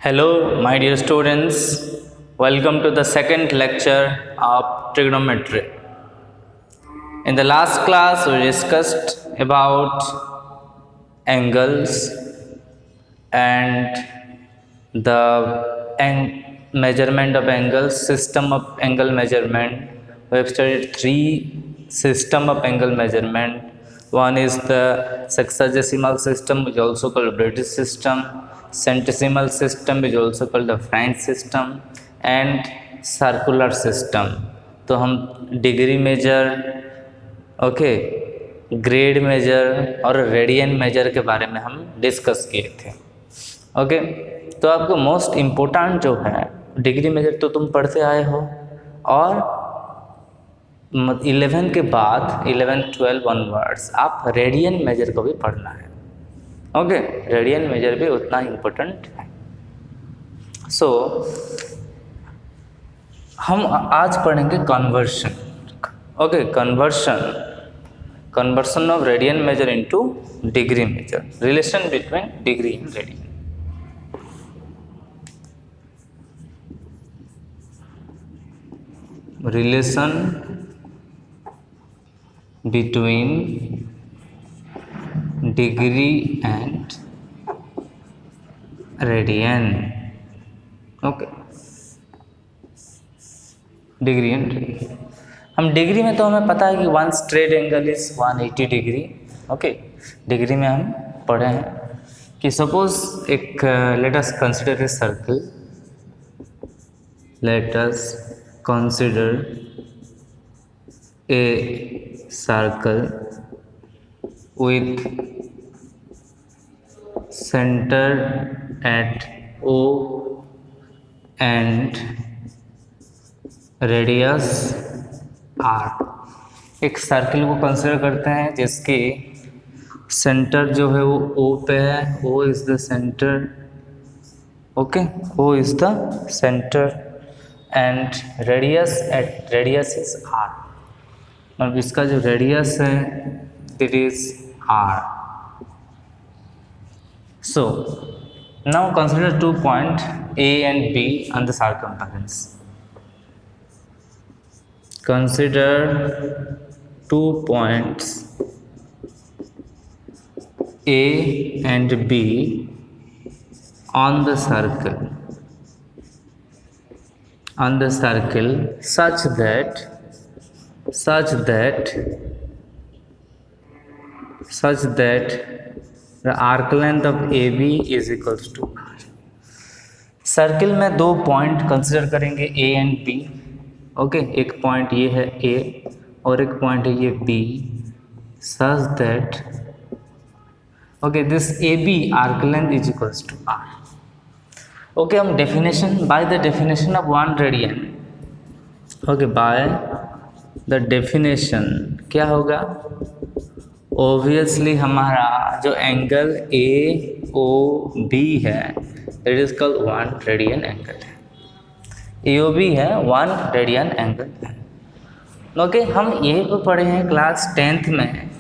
Hello, my dear students. Welcome to the second lecture of trigonometry. In the last class, we discussed about angles and the measurement of angles, system of angle measurement. We have studied three system of angle measurement. One is the sexagesimal system, which is also called British system. Centesimal system, which is also called the French system, and circular system. तो हम degree major, grade major और radian major के बारे में हम discuss किए थे. तो आपको मोस्ट इम्पोर्टेंट जो है डिग्री मेजर तो तुम पढ़ते आए हो, और 11 के बाद 11-12 ऑनवर्ड्स आप रेडियन मेजर को भी पढ़ना है. रेडियन मेजर भी उतना इम्पोर्टेंट है. सो हम आज पढ़ेंगे conversion. Conversion of radian measure into degree measure, relation between degree and radian. Relation between degree and radian. Degree and radian. हम डिग्री में तो हमें पता है कि one straight angle is 180 degree. Degree में हम पढ़े हैं कि सपोज एक let us consider a circle. Let us consider a circle with center at O and radius R. एक सर्किल को कंसिडर करते हैं जिसकी सेंटर जो है वो O पे है. O is the centre. O is the centre and radius is R. और इसका जो रेडियस है it is R. So now consider 2 points A and B on the circumference. Consider 2 points A and B on the circle. Such that the arc length of AB is equals to R. Circle में 2 point consider करेंगे A and B. एक point ये है A और एक point है ये B. such that this AB arc length is equals to R. हम definition, by the definition of 1 radian. By the definition क्या होगा? ऑब्वियसली हमारा जो एंगल AOB है it is called 1 radian angle है. AOB है 1 रेडियन एंगल है. हम ये तो पढ़े हैं क्लास 10th में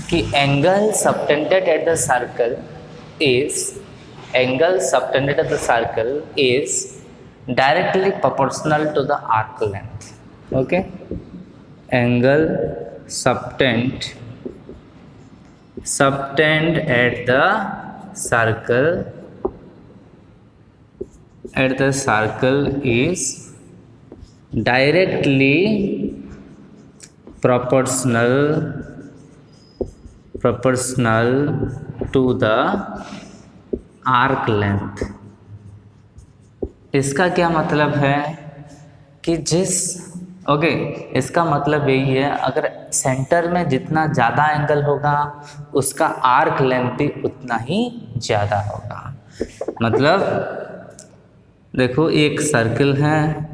कि angle subtended at the circle is directly proportional to the arc length. Angle subtend at the circle is directly proportional to the arc length. इसका क्या मतलब है कि इसका मतलब यही है, अगर सेंटर में जितना ज़्यादा एंगल होगा उसका आर्क लेंथ भी उतना ही ज़्यादा होगा. मतलब देखो एक सर्किल है,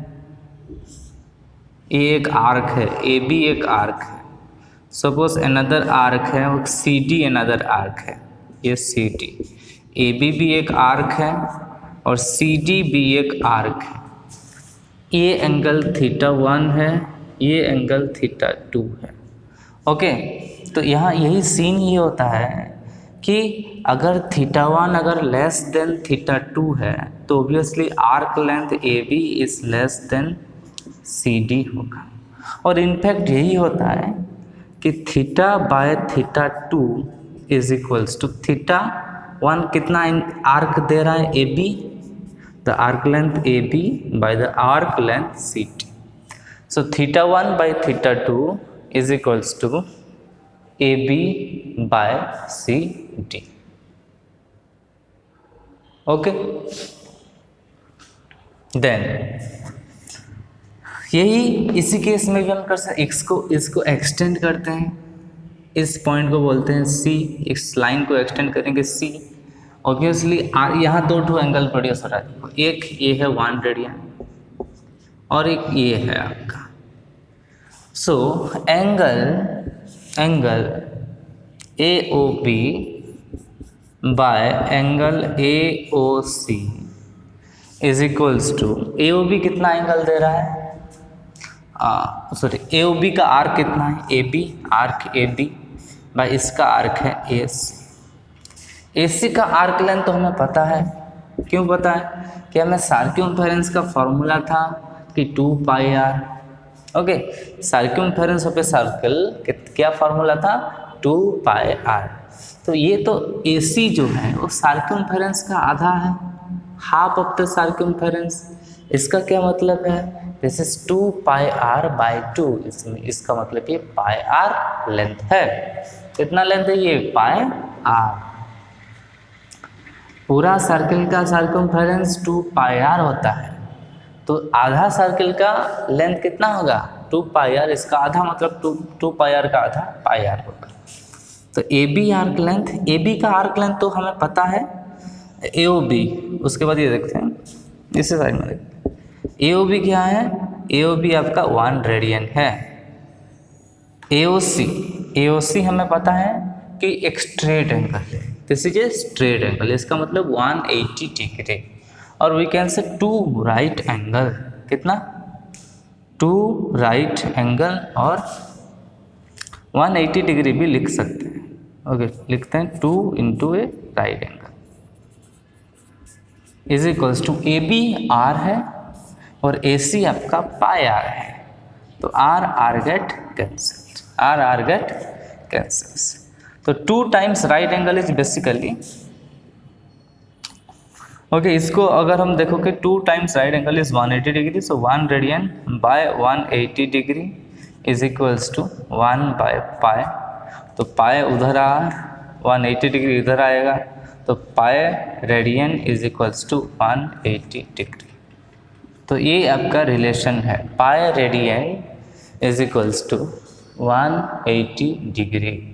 ये एक आर्क है, AB एक आर्क है. सपोज अनदर आर्क है और CD अनदर आर्क है. ये CD, AB भी एक आर्क है और CD भी एक आर्क है. ये एंगल θ1 है, ये एंगल θ2 है. तो यहाँ यही सीन ये होता है कि अगर थीटा 1 अगर लेस देन थीटा 2 है तो obviously arc length A B is less than C D होगा। और इनफैक्ट यही होता है कि theta by theta 2 is equals to theta 1 कितना आर्क दे रहा है A B, the arc length A B by the arc length C D. So theta 1 by theta 2 is equals to A B by C D. Okay, then यही इसी case में भी हम कर सकते इसको एक्सटेंड करते हैं, इस पॉइंट को बोलते हैं सी, इस लाइन को एक्सटेंड करेंगे सी। ऑब्वियसली यहाँ दो एंगल प्रोड्यूस हो रहा है, एक ये है 1 रेडियन और एक ये है आपका। So angle A O B by angle A O C is equals to, A O B कितना एंगल दे रहा है, सॉरी ए ओ बी का आर्क कितना है, A B, arc A B by इसका आर्क है ए सी। ए सी का आर्क लेंथ तो हमें पता है, क्यों पता है कि हमें सर्कमफेरेंस का फॉर्मूला था कि 2 pi R. Okay, circumference of a circle क्या फॉर्मूला था, 2 पाई आर। तो ये तो ए सी जो है वो सर्कमफेरेंस का आधा है, हाफ ऑफ द सर्कमफेरेंस। इसका क्या मतलब है, this is 2 pi R by 2, इसका मतलब ये पाई आर लेंथ है। कितना लेंथ है ये, पाई आर। पूरा सर्कल का सर्कमफेरेंस 2 पाई आर होता है, तो आधा सर्कल का लेंथ कितना होगा, 2 पाई आर। इसका आधा मतलब 2 पाई आर का आधा पाई आर होगा। तो A B arc length, A B का आर्क लेंथ तो हमें पता है, ए ओ बी। उसके बाद ये देखते हैं इसी साइड में, देखते ए ओ बी क्या है, ए ओ बी आपका 1 रेडियन है। ए ओ सी हमें पता है कि एक स्ट्रेट एंगल है, this is a straight angle, इसका मतलब 180 डिग्री। और वी कैन से 2 राइट एंगल, कितना, 2 राइट एंगल और 180 डिग्री भी लिख सकते हैं। ओके, लिखते हैं 2 into a right angle is equals to, A B R है और ए सी आपका पाई आर है, तो R get cancelled, R get cancels. तो 2 times right angle is basically, okay, इसको अगर हम देखो कि 2 times right angle is 180 degree, so 1 radian by 180 degree is equals to 1 by pi. तो पाई उधर आ, 180 डिग्री इधर आएगा, तो पाई radian is equals to 180 degree. तो ये आपका रिलेशन है, pi radian is equals to 180 degree.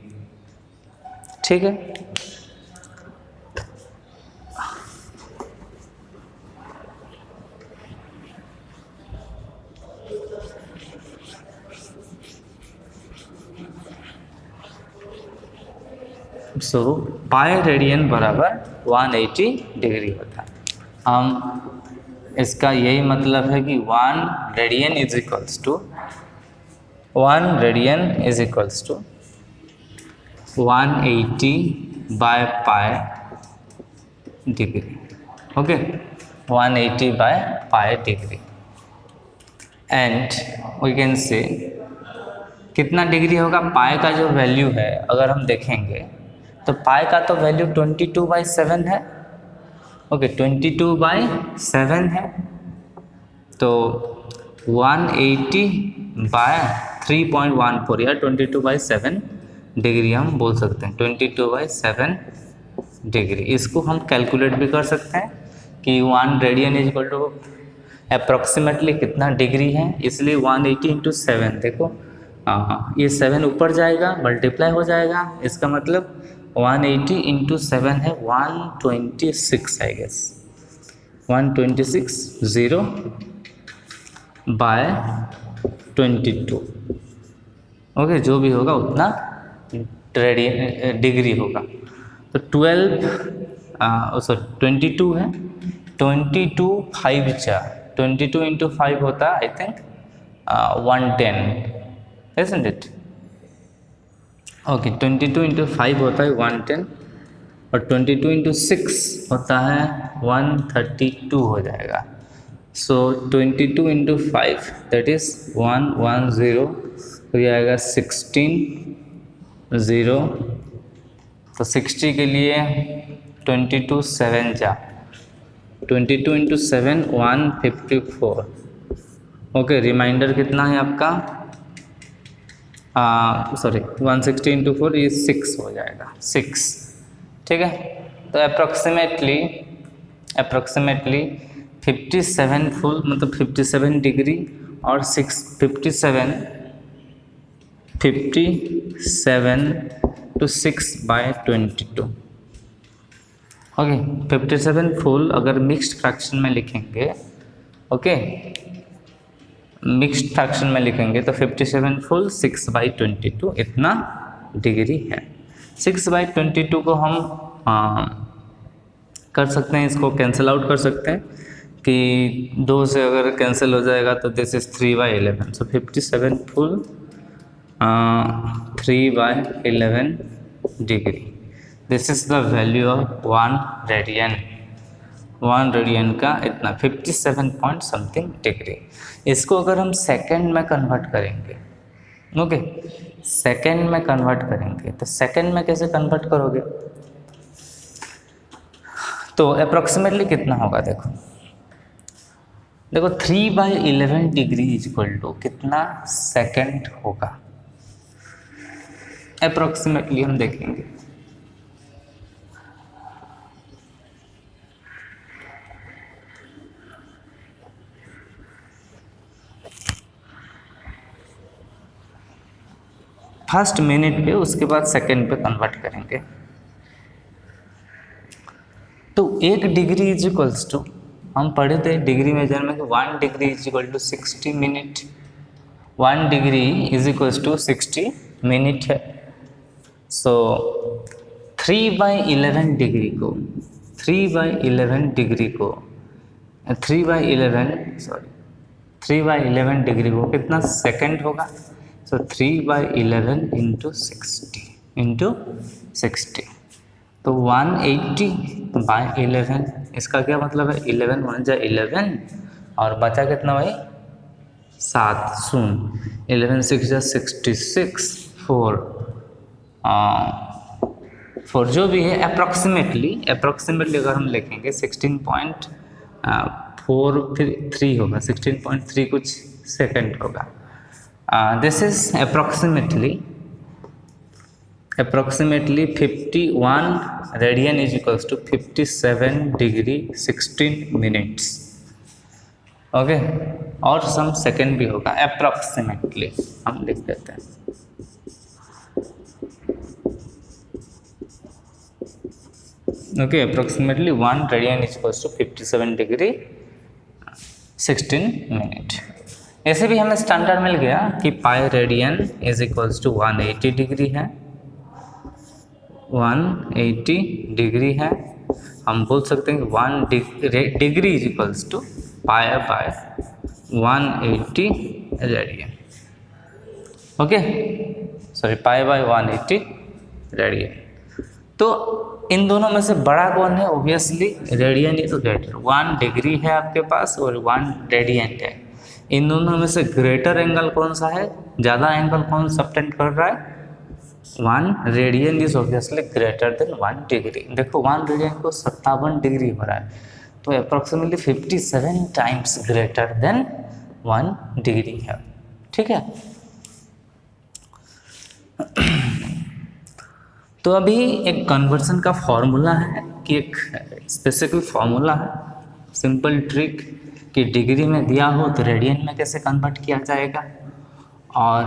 ठीक है, सो पाई रेडियन बराबर 180 डिग्री होता है। हम इसका यही मतलब है कि 1 radian is equals to 180 by pi degree. Okay, 180 by pi degree and we can say कितना डिग्री होगा, पाई का जो वैल्यू है अगर हम देखेंगे तो पाई का तो वैल्यू 22/7 है। ओके, 22/7 है, तो 180 बाय 3.14 या 22/7 डिग्री हम बोल सकते हैं, 22/7 डिग्री। इसको हम कैलकुलेट भी कर सकते हैं कि 1 radian is equal to approximately कितना डिग्री है, इसलिए 180 इंटू 7, देखो ये 7 ऊपर जाएगा, मल्टीप्लाई हो जाएगा, इसका मतलब 180 इंटू 7 है 126, आई गेस 126 0 बाय 22। ओके, जो भी होगा उतना डिग्री होगा। तो 22 है, 22 5 4, 22 इंटू 5 होता है I think 110, isn't it? Okay, 22 into 5 होता है 110 और 22 इंटू 6 होता है 132 हो जाएगा। सो 22 इंटू 5 दैट इज़ 110 हो जाएगा 16 0। तो 60 के लिए 22 7 जा 22 इंटू 7 154। ओके, रिमाइंडर कितना है आपका, सॉरी 160 इंटू 4 ये 6 हो जाएगा 6। ठीक है, तो अप्रॉक्सीमेटली 57 फुल मतलब 57 डिग्री और 57 to 6/22। ओके, 57 फुल अगर मिक्स्ड फ्रैक्शन में लिखेंगे, ओके मिक्स्ड फ्रैक्शन में लिखेंगे तो 57 फुल 6/22 इतना डिग्री है। 6/22 को हम कर सकते हैं, इसको कैंसिल आउट कर सकते हैं कि 2 से अगर कैंसिल हो जाएगा तो this is 3/11। So 57 full 3/11 degree. This is the value of 1 radian. 1 radian का इतना 57 पॉइंट समथिंग डिग्री। इसको अगर हम सेकेंड में कन्वर्ट करेंगे, ओके सेकेंड में कन्वर्ट करेंगे तो सेकेंड में कैसे कन्वर्ट करोगे, तो अप्रॉक्सीमेटली कितना होगा, देखो 3/11 डिग्री इज इक्वल टू कितना सेकेंड होगा। अप्रॉक्सीमेटली हम देखेंगे, फर्स्ट मिनट पे उसके बाद सेकेंड पे कन्वर्ट करेंगे। तो 1 डिग्री इज इक्वल्स टू, हम पढ़े थे degree measurement 1 degree is equal to 60 minute. 1 degree is equals to 60 minute है। सो 3/11 डिग्री को 3/11 डिग्री को कितना सेकेंड होगा। सो 3/11 इंटू 60 तो 180/11। इसका क्या मतलब है, 11 1 जा 11 और बचा कितना भाई 7 शून्य, 11 6 जा 66 4 जो भी है अप्रॉक्सीमेटली अगर हम लिखेंगे 16.43 होगा, 16.3 कुछ सेकंड होगा। This is approximately 51 radian is equals to 57 degree 16 minutes. Okay, और सम सेकेंड भी होगा, अप्रॉक्सीमेटली हम लिख देते हैं। Okay, approximately 1 radian is equals to 57 degree 16 minute. ऐसे भी हमें स्टैंडर्ड मिल गया कि pi radian is equals to 180 degree है, 180 डिग्री है। हम बोल सकते हैं कि 1 degree is equals to pi by 180 radian. Okay, sorry pi by 180 radian. तो इन दोनों में से बड़ा कौन है, obviously radian is greater. 1 degree है आपके पास और 1 रेडियन है। इन दोनों में से ग्रेटर एंगल कौन सा है, ज़्यादा एंगल कौन सबटेंड कर रहा है, 1 radian is obviously greater than 1 degree. देखो 1 रेडियन को 57 डिग्री हो रहा है, तो approximately 57 times greater than 1 degree है। ठीक है, तो अभी एक कन्वर्सन का फॉर्मूला है कि एक स्पेसिफिक फॉर्मूला है, सिंपल ट्रिक कि डिग्री में दिया हो तो रेडियन में कैसे कन्वर्ट किया जाएगा, और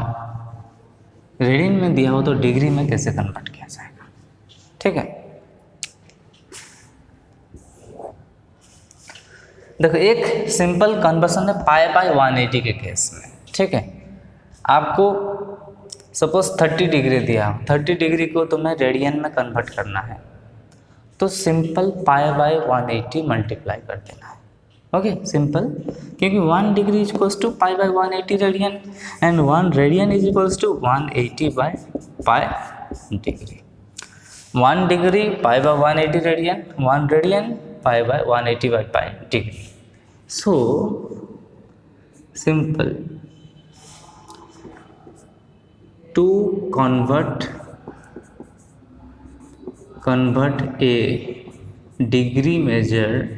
रेडियन में दिया हो तो डिग्री में कैसे कन्वर्ट किया जाएगा। ठीक है, देखो एक सिंपल कन्वर्सन है पाई बाय 180 के केस में। ठीक है, आपको सपोज 30 डिग्री दिया, 30 डिग्री को तुम्हें रेडियन में कन्वर्ट करना है, तो सिंपल पाई बाय 180 मल्टीप्लाई कर देना है। ओके, सिंपल, क्योंकि 1 degree is equals to pi by 180 radian and 1 radian is equals to 180 by pi degree. 1 degree pi by 180 radian, 1 radian pi by 180 by pi degree. So simple. To convert a degree measure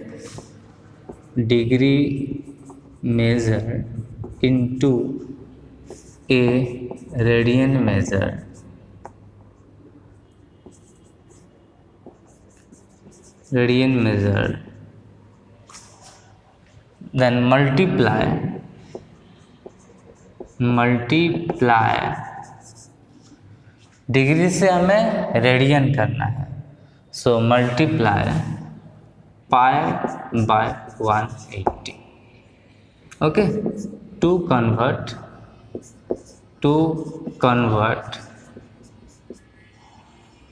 into a radian measure, then multiply degree से हमें radian करना है. So multiply pi by 180. Okay. To convert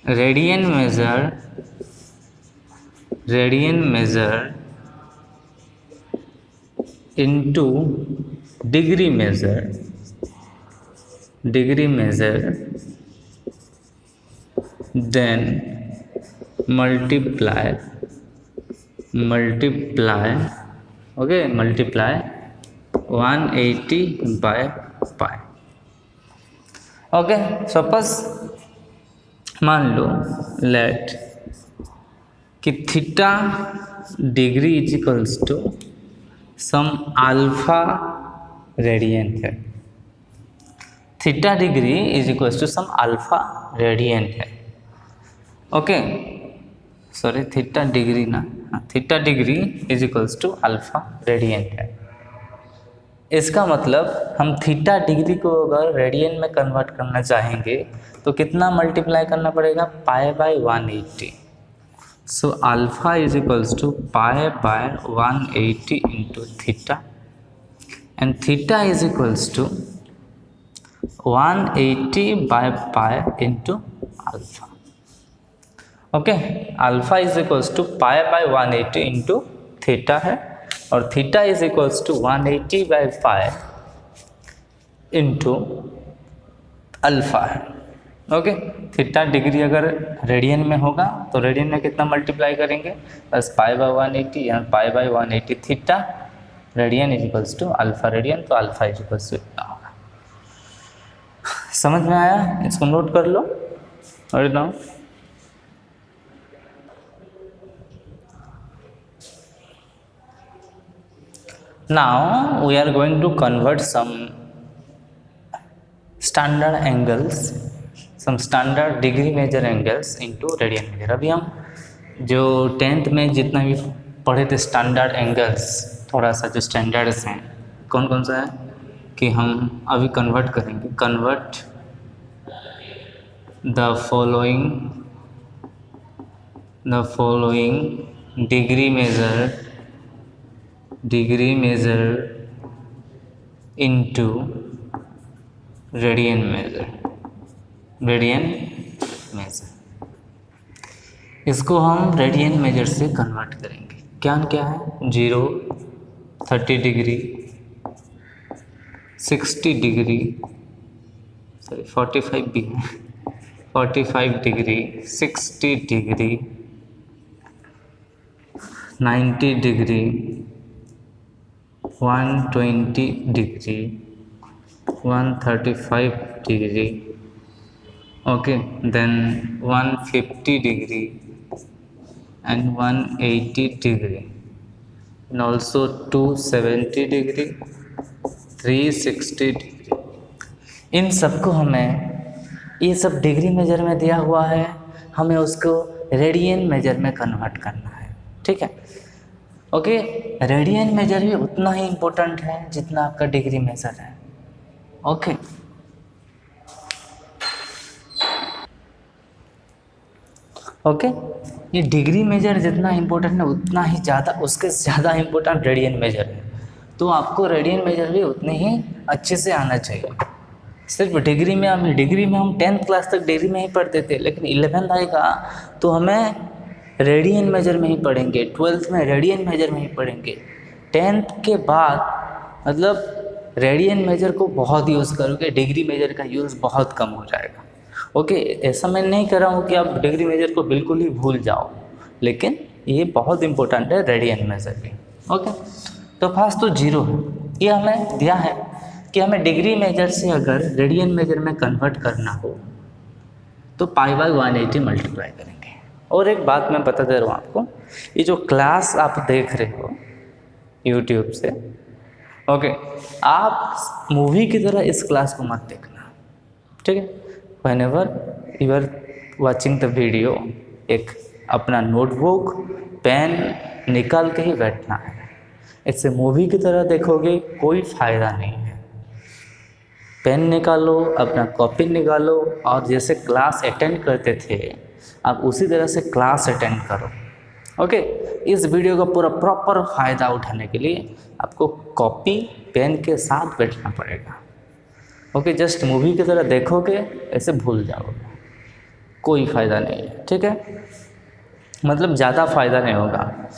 radian measure into degree measure, then multiply okay, multiply 180 by pi. Okay. Suppose मान लो let कि theta degree is equals to some alpha radian है. Theta degree is equals to some alpha radian है. Okay, sorry, theta degree ना, theta degree is equals to alpha radian है. इसका मतलब हम थीटा डिग्री को अगर रेडियन में कन्वर्ट करना चाहेंगे तो कितना मल्टीप्लाई करना पड़ेगा? पाई by 180. So alpha is equals to pi by 180 into theta, and theta is equals to 180 by pi into alpha. Okay, alpha is equals to pi by 180 into theta है, और theta is equals to 180 by pi into alpha है. Okay. Theta degree अगर radian में होगा तो radian में कितना multiply करेंगे? बस पाई बाय 180, यहाँ pi by 180 theta radian is equals to alpha radian, तो अल्फा इज इक्वल्स टू इतना होगा. समझ में आया? इसको नोट कर लो. और now we are going to convert some standard angles, some standard degree measure angles into radian measure. अभी हम जो 10th में जितना भी पढ़े थे स्टैंडर्ड एंगल्स, थोड़ा सा जो स्टैंडर्ड्स हैं कौन कौन सा है कि हम अभी कन्वर्ट करेंगे. Convert the following degree measure into radian measure. इसको हम रेडियन मेजर से कन्वर्ट करेंगे. क्या है? 0, 30 डिग्री, 60 डिग्री, सॉरी 45 भी है, 45 degree, 60 degree, 90 degree, 120 degree, 135 degree. Okay, then 150 degree and 180 degree, and also 270 degree, 360 degree. इन सबको हमें, ये सब डिग्री मेजर में दिया हुआ है, हमें उसको रेडियन मेजर में कन्वर्ट करना है. ठीक है. ओके. रेडियन मेजर भी उतना ही इम्पोर्टेंट है जितना आपका डिग्री मेजर है. ओके. ओके. ये डिग्री मेजर जितना इम्पोर्टेंट है उतना ही ज़्यादा, उसके ज़्यादा इम्पोर्टेंट रेडियन मेजर है. तो आपको रेडियन मेजर भी उतने ही अच्छे से आना चाहिए. सिर्फ डिग्री में हम 10th क्लास तक डिग्री में ही पढ़ते थे, लेकिन 11th आएगा तो हमें रेडियन मेजर में ही पढ़ेंगे, 12th में रेडियन मेजर में ही पढ़ेंगे. 10th के बाद मतलब रेडियन मेजर को बहुत यूज़ करोगे, डिग्री मेजर का यूज़ बहुत कम हो जाएगा. ओके, ऐसा मैं नहीं कर रहा हूँ कि आप डिग्री मेजर को बिल्कुल ही भूल जाओ, लेकिन ये बहुत इंपॉर्टेंट है रेडियन मेजर भी। ओके, तो फर्स्ट तो जीरो है, ये हमें दिया है कि हमें डिग्री मेजर से अगर रेडियन मेजर में कन्वर्ट करना हो तो पाई बाय 180 मल्टीप्लाई करेंगे। और एक बात मैं बता दे रहा हूँ आपको, ये जो क्लास आप देख रहे हो यूट्यूब से, ओके, आप मूवी की तरह इस क्लास को मत देखना, ठीक है। Whenever you are watching the video, एक अपना नोटबुक पेन निकाल के ही बैठना है। इससे मूवी की तरह देखोगे कोई फ़ायदा नहीं है। पेन निकालो, अपना कॉपी निकालो, और जैसे क्लास अटेंड करते थे आप उसी तरह से क्लास अटेंड करो। ओके, इस वीडियो का पूरा प्रॉपर फ़ायदा उठाने के लिए आपको कॉपी पेन के साथ बैठना पड़ेगा। ओके, जस्ट मूवी की तरह देखोगे ऐसे भूल जाओगे, कोई फ़ायदा नहीं है, ठीक है, मतलब ज़्यादा फ़ायदा नहीं होगा।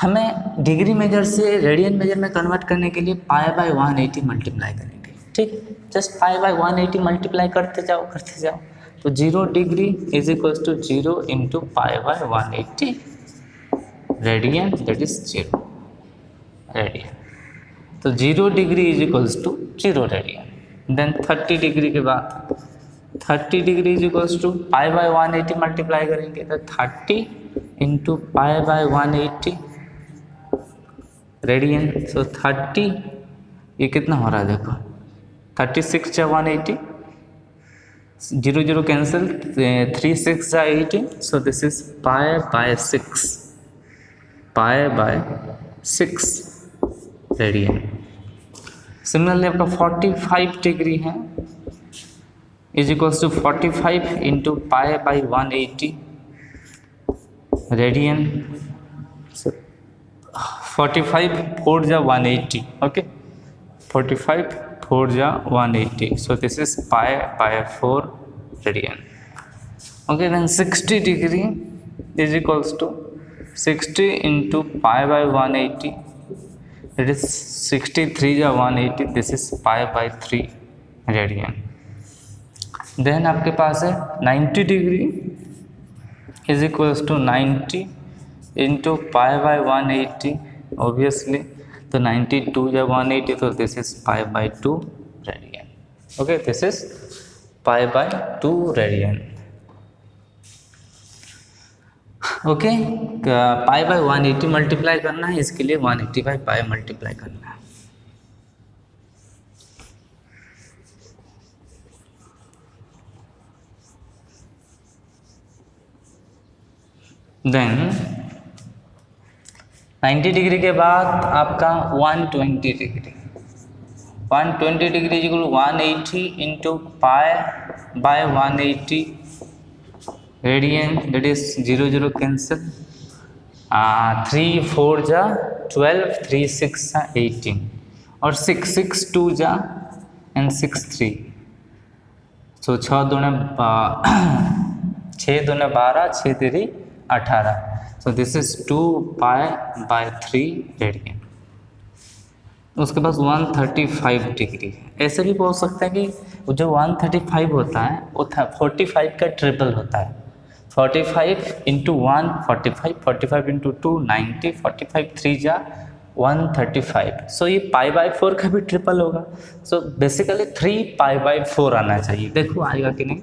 हमें डिग्री मेजर से रेडियन मेजर में कन्वर्ट करने के लिए पाई बाय 180 मल्टीप्लाई करेंगे, ठीक, जस्ट पाई बाय 180 मल्टीप्लाई करते जाओ। तो 0 degree is equals to 0 into pi by 180 radian, that is 0 radian. तो 0 degree is equals to 0 radian. Then 30 degree के बाद 30 degree is equals to pi by 180 multiply करेंगे, तो 30 into pi by 180 radian. So 30, ये कितना हो रहा है देखो, 36 जा 180, 0 0 कैंसिल, 3 6 जा 18, so this is pi by 6 radian. Similarly आपका 45 डिग्री है is equals to 45 into pi by 180 radian. 45 4 जा 180, ओके, 45 4 जा 180, so this is pi by 4 radian. Okay, then 60 degree is equals to 60 into pi by 180, it is 63 ja 180, this is pi by 3 radian. Then आपके पास है 90 degree is equals to 90 into pi by 180, obviously, तो 92 या 180, तो this is pi by 2 radian. Okay, this is pi by 2 radian. Okay, pi by 180 multiply करना है, इसके लिए 180 by pi multiply करना है। देन 90 डिग्री के बाद आपका 120 degree, 120 degree equal 180 into pi by 180 radian, that is 0 0 cancel, 3 4 जा 12, 3 6 जा 18, और 6 6 2 जा and 6 3, so 6 दूने 12, 6 3 18, so this is 2 pi by 3 radian. उसके पास 135 डिग्री है। ऐसे भी बोल सकते हैं कि जो 135 होता है वो 45 का ट्रिपल होता है। 45 इंटू 1 45, 45 इंटू 2 90, 45 3 जा 135, सो ये पाई बाय 4 का भी ट्रिपल होगा। सो बेसिकली 3 पाई बाय 4 आना चाहिए, देखो आएगा कि नहीं।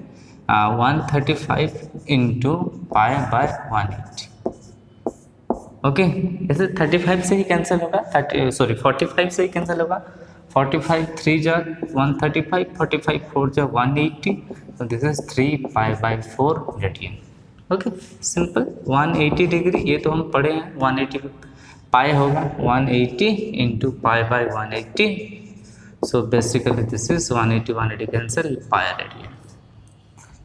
135 इंटू पाई बाय 180, ओके, ऐसे 35 से ही कैंसिल होगा, 45 से ही कैंसिल होगा। 45 3 जा 135, 45 4 जा 180, तो this is 3 pi bye 4 radian. Okay, simple. 180 degree ये तो हम पढ़े हैं, 180 पाई होगा 180 into pi by 180, so basically this is 180 cancel, pi radian.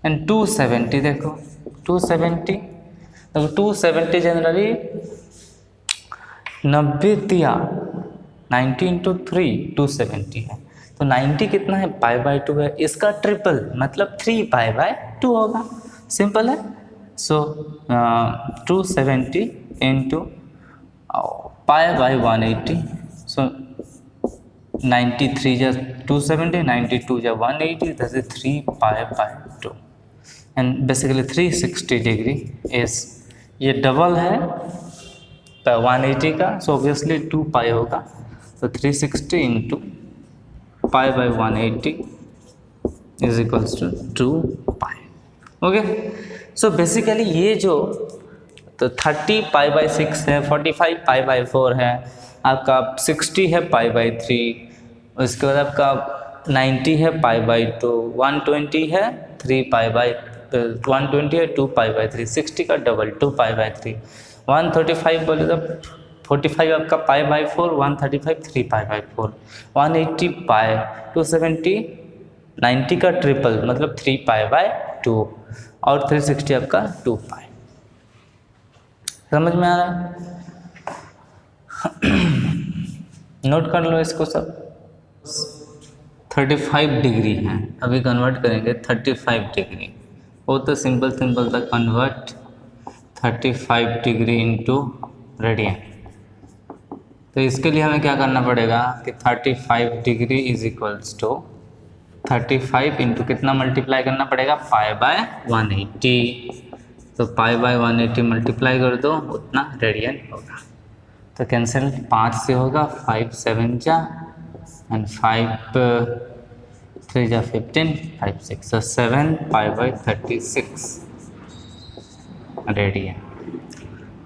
And 270 देखो, 270 जनरली 90 दिया, 90 इंटू 3 270 है, तो 90 कितना है, पाई बाय 2 है, इसका ट्रिपल मतलब 3 पाई बाय 2 होगा, सिंपल है। सो 270 इंटू पाई बाय 180, सो 93 जा 270, 92 जा 180, that is 3 pi bye 2 and basically 360 degree is, ये डबल है 180 का, सो ऑब्वियसली 2 पाई होगा, तो 360 into pi by 180 is equals to 2 pi. Okay, so basically ये जो तो 30 पाई बाय 6 है, 45 पाई बाय 4 है, आपका 60 है पाई बाय 3, उसके बाद आपका 90 है पाई बाय 2, 120 है 3 पाई बाय 120 है 2 पाई बाय 3, 60 का डबल 2 पाई बाय 3, 135 बोले तो 45 आपका पाई बाय 4, 135 3 पाई बाय 4, 180 पाई, 270 90 का ट्रिपल मतलब 3 पाई बाय 2 और 360 आपका 2 पाई। समझ में आ रहा है? नोट कर लो इसको सब। 35 डिग्री है, अभी कन्वर्ट करेंगे 35 डिग्री, वो तो सिंपल था, कन्वर्ट 35 डिग्री इंटू रेडियन। तो इसके लिए हमें क्या करना पड़ेगा कि 35 degree is equals to 35 into कितना मल्टीप्लाई करना पड़ेगा, पाई बाय 180, तो पाई बाय 180 मल्टीप्लाई कर दो, उतना रेडियन होगा। तो कैंसिल 5 से होगा, 5 7 जा एंड 5 3 जा 15, 5 6, so 7 pi by 36 radian.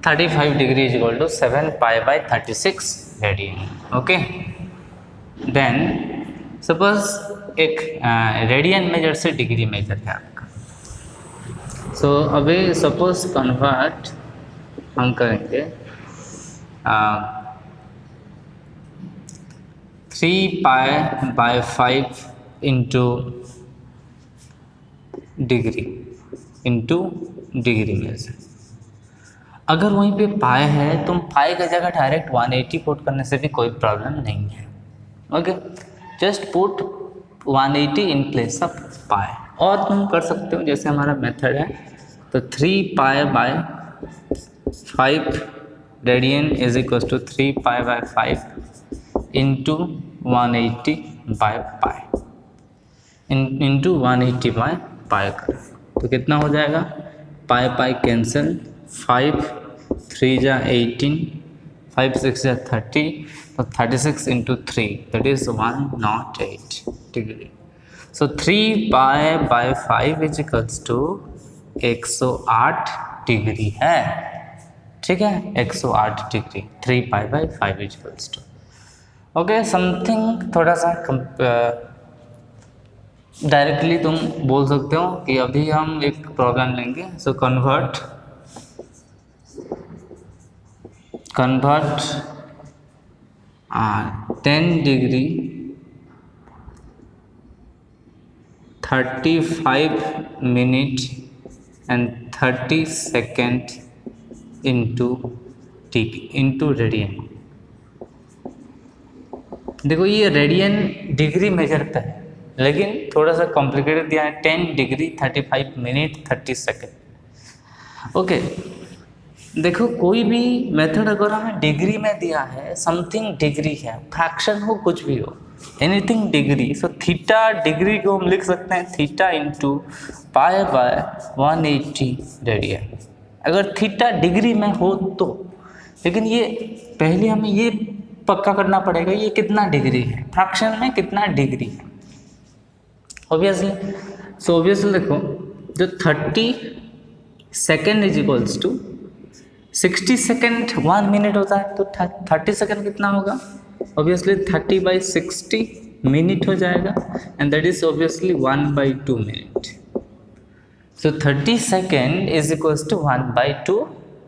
35 degree is equal to 7 pi by 36 radian. Okay, then suppose एक रेडियन मेजर से डिग्री मेजर है आपका, सो अभी सपोज कन्वर्ट हम करेंगे 3 pi by 5 into degree measure. अगर वहीं पे पाई है तो पाई की जगह डायरेक्ट 180 पुट करने से भी कोई प्रॉब्लम नहीं है। Okay, just put 180 in place of pi, और तुम कर सकते हो जैसे हमारा मेथड है, तो 3 pi by 5 radian is equal to 3 pi by 5 into 180 by pi into 180 by pi कर, तो कितना हो जाएगा, पाई पाई कैंसिल, 5 3 जा 18, 5 6 जा 30, तो 36 into 3 that is 108 degree. So 3 pi by 5 is equals to 108 degree है, ठीक है, 108 degree, 3 pi by 5 is equals to. Okay, something थोड़ा सा डायरेक्टली तुम बोल सकते हो कि अभी हम एक प्रॉब्लम लेंगे, so convert 10 degree 35 minute and 30 second into radian. देखो ये रेडियन डिग्री मेजर पे है, लेकिन थोड़ा सा कॉम्प्लिकेटेड दिया है, 10 डिग्री 35 मिनट 30 सेकेंड। ओके, देखो कोई भी मेथड अगर हमें डिग्री में दिया है, समथिंग डिग्री है, फ्रैक्शन हो कुछ भी हो, anything degree, so theta degree को हम लिख सकते हैं theta into pi by 180 radian, अगर थीटा डिग्री में हो तो। लेकिन ये पहले हमें ये पक्का करना पड़ेगा ये कितना डिग्री है, फ्रैक्शन में कितना डिग्री है ऑब्वियसली। सो ऑब्वियसली देखो जो 30 second is equals to 60 second 1 minute होता है, तो 30 सेकेंड कितना होगा, ऑब्वियसली 30 बाई 60 मिनट हो जाएगा, and that is obviously 1 by 2 minute. So 30 second is equals to 1 by 2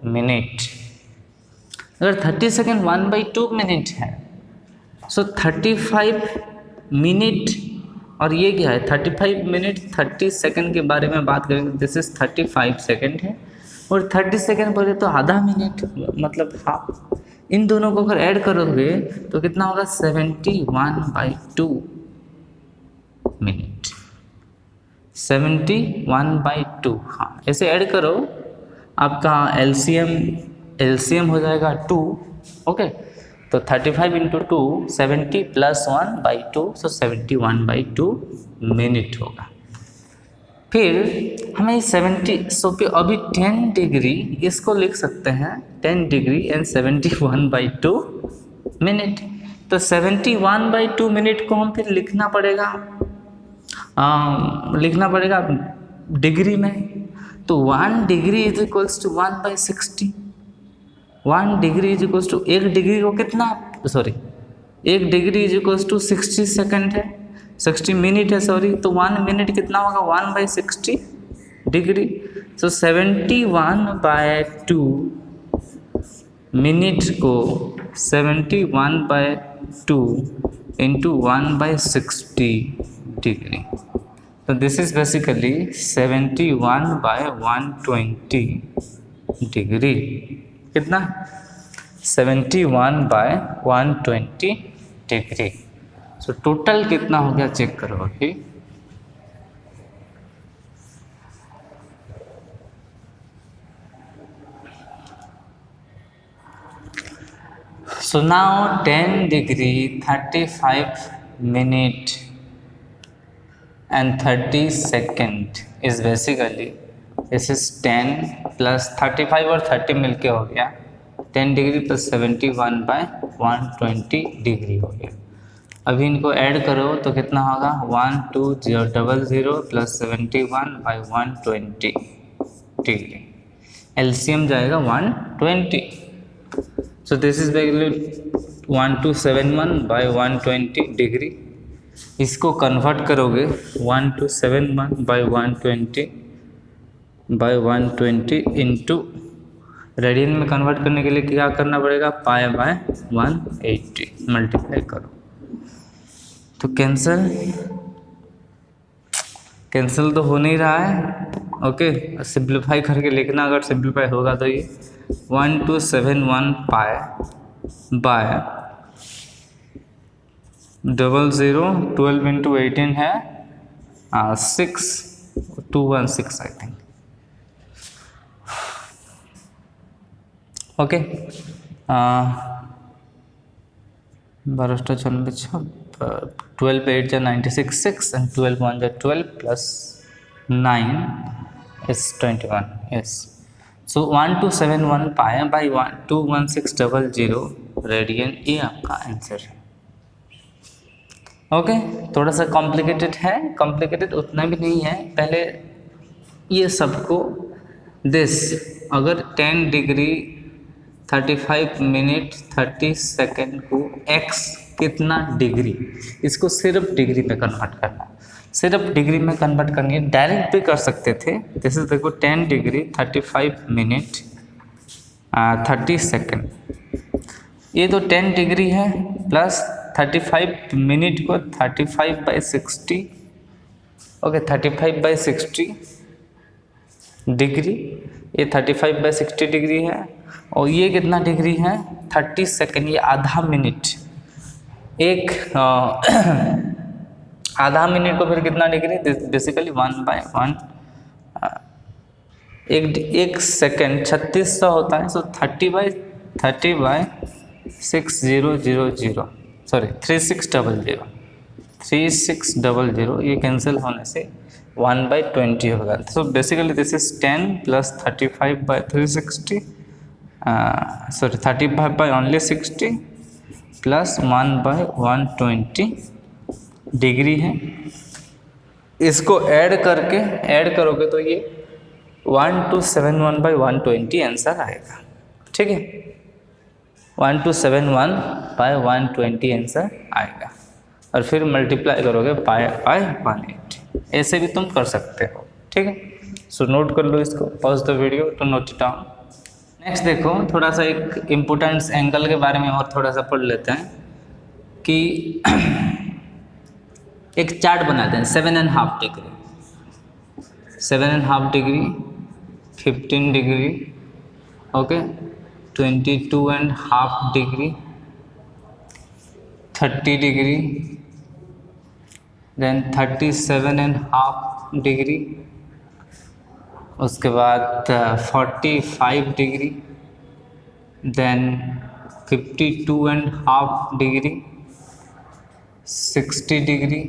minute. अगर 30 सेकेंड 1 बाई 2 मिनट है, सो 35 मिनट, और ये क्या है 35 मिनट 30 सेकेंड के बारे में बात करेंगे, दिस इज 35 सेकेंड है, और 30 सेकेंड बोले तो आधा मिनट मतलब हाफ। इन दोनों को अगर ऐड करोगे तो कितना होगा 71 बाई 2 मिनट, 71 बाई 2। हाँ, ऐसे ऐड करो, आपका एलसीएम हो जाएगा 2। ओके, तो 35 इंटू 2 70 प्लस 1/2, सो 71/2 मिनट होगा। फिर हमें 70 सो पे अभी 10 डिग्री इसको लिख सकते हैं 10 डिग्री एंड 71/2 मिनट। तो 71/2 मिनट को हम फिर लिखना पड़ेगा डिग्री में। तो 1 degree is equals to 1/60। 1 degree is equals to 1 degree को कितना 1 degree is equals to 60 second है, 60 मिनट है सॉरी। तो 1 मिनट कितना होगा 1/60 डिग्री। सो 71/2 मिनट को 71/2 इंटू 1/60 डिग्री। तो दिस इज बेसिकली 71/120 डिग्री। कितना 71/120 डिग्री। सो टोटल कितना हो गया चेक करो अभी। So now 10 degree 35 minute and 30 second is basically this is 10 plus 35 और 30 मिलके हो गया 10 डिग्री प्लस 71/120 डिग्री हो गया। अभी इनको ऐड करो तो कितना होगा 1200 प्लस 71/120 डिग्री। एलसीएम जाएगा 120। So this is basically 1271/120 degree. इसको कन्वर्ट करोगे 1271/120 इंटू रेडियन में कन्वर्ट करने के लिए क्या करना पड़ेगा π/180 मल्टीप्लाई करो। तो कैंसिल तो हो नहीं रहा है। ओके सिंप्लीफाई करके लिखना, अगर सिंप्लीफाई होगा तो ये 1271 π/00 12 इंटू 18 है 6216 आई थिंक। ओके 12 8 जा 96 6 एंड 12 1 जा 12 plus 9 is 21 yes। So 1271 π/211600 radian ये आपका आंसर है। ओके थोड़ा सा कॉम्प्लिकेटेड है, कॉम्प्लिकेटेड उतना भी नहीं है। पहले ये सबको दिस अगर 10 डिग्री 35 मिनट 30 सेकेंड को x कितना डिग्री, इसको सिर्फ डिग्री में कन्वर्ट करना, सिर्फ डिग्री में कन्वर्ट करनी है। डायरेक्ट भी कर सकते थे। जैसे देखो 10 डिग्री 35 मिनट 30 सेकेंड, ये तो 10 डिग्री है प्लस 35 मिनट को 35/60 ओके 35/60 डिग्री, ये 35/60 डिग्री है। और ये कितना डिग्री है 30 सेकेंड, ये आधा मिनट। एक आधा मिनट को फिर कितना डिग्री बेसिकली 1/1 एक सेकेंड 3600 होता है। सो 30/600 सॉरी 3600 ये कैंसिल होने से 1/20 होगा। सो basically this is 10 plus 35/360 sorry 35/60 plus 1/120 degree है। इसको ऐड करोगे तो ये 1271/120 आंसर आएगा। ठीक है 1271/120 आंसर आएगा। और फिर मल्टीप्लाई करोगे π/180। ऐसे भी तुम कर सकते हो। ठीक है सो नोट कर लो इसको, pause the video to note it down. Next देखो थोड़ा सा एक इम्पोर्टेंट एंगल के बारे में और थोड़ा सा पढ़ लेते हैं कि एक चार्ट बनाते हैं 7.5 degree 7.5 degree 15 degree okay 22.5 degree 30 degree then 37.5 degree, उसके बाद 45 degree then 52.5 degree, 60 degree,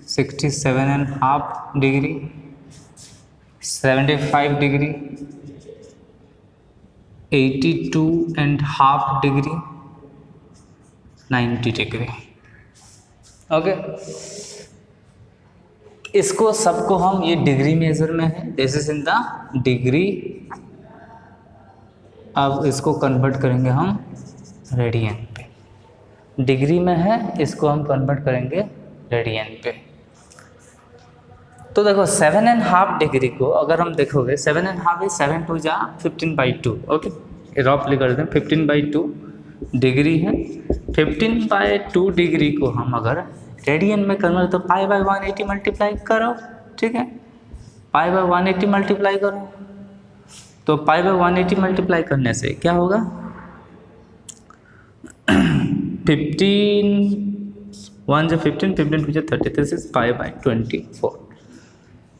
67.5 degree, 75 degree, 82.5 degree, 90 degree. Okay, इसको सबको हम, ये डिग्री मेजर में है, this is in the degree. अब इसको कन्वर्ट करेंगे हम रेडियन पे, डिग्री में है, इसको हम कन्वर्ट करेंगे रेडियन पे। तो देखो 7.5 डिग्री को अगर हम देखोगे, 7.5 is 7 to 15/2। ओके, रफली कर दें, 15/2 डिग्री है। 15/2 डिग्री को हम अगर रेडियन में कन्वर्ट, तो π/180 मल्टीप्लाई करो, ठीक है, π/180 मल्टीप्लाई करो, तो π/180 मल्टीप्लाई करने से क्या होगा, 15 1 जो 15, 15 2 30, दिस इज π/24।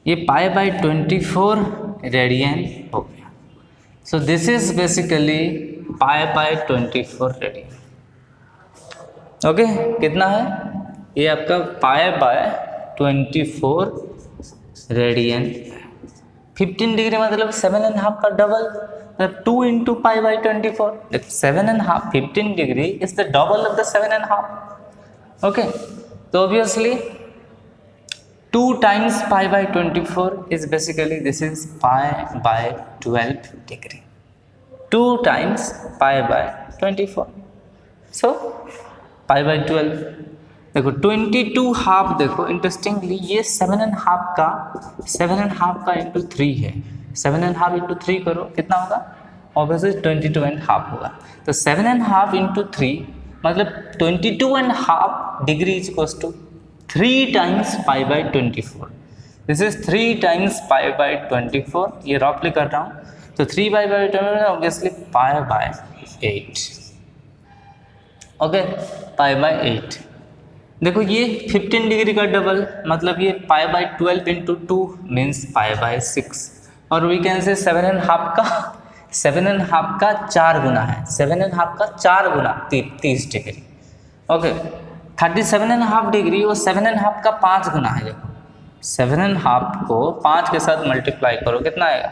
ये π/24 रेडियन हो गया। So this is basically π/24 radian. Okay, कितना है ये आपका π/24 रेडियन। 15 डिग्री मतलब 7.5 का double, 2 into π/24। 7.5, 15 degree is the double of the 7.5। Okay, तो obviously 2 times π/24 is basically, this is π/12 degree, 2 times π/24, so π/12। देखो 22 हाफ, देखो इंटरेस्टिंगली ये 7.5 का इंटू 3 है, 7.5 इंटू 3 करो, कितना होगा, ऑब्वियसली 22.5 होगा। तो 7.5 इंटू 3 मतलब 22.5 degree is equals to 3 times π/24। This is 3 times π/24, ये रफली कर रहा हूँ, तो 3 π/24 ऑब्वियसली π/8। ओके, π/8। देखो ये 15 डिग्री का डबल, मतलब ये π/12 इंटू 2 मीन्स π/6, और वी कैन से 7.5 का 4 गुना है, 7.5 का 4 गुना 30 डिग्री। ओके, 37.5 डिग्री और 7.5 का 5 गुना है। देखो 7.5 को 5 के साथ मल्टीप्लाई करो, कितना आएगा,